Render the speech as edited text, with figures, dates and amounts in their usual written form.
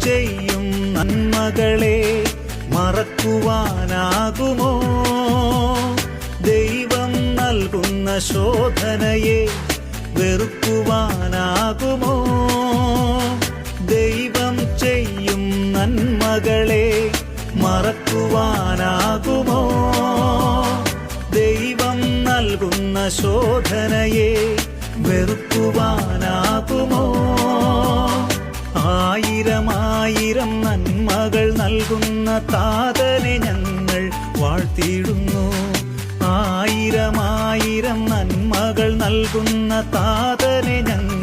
ചെയ്യും നന്മകളെ മറക്കുവാനാകുമോ? ദൈവം നൽകുന്ന ശോധനയെ വെറുക്കുവാനാകുമോ? ദൈവം ചെയ്യും നന്മകളെ മറക്കുവാനാകുമോ? ദൈവം നൽകുന്ന ശോധനയെ വെറുക്കുവാനാകുമോ? ആയിരമായിരം നന്മകൾ നൽകുന്ന താതനെ ഞങ്ങൾ വാഴ്ത്തിയിടുന്നു. ആയിരമായിരം നന്മകൾ നൽകുന്ന താതനെ ഞങ്ങൾ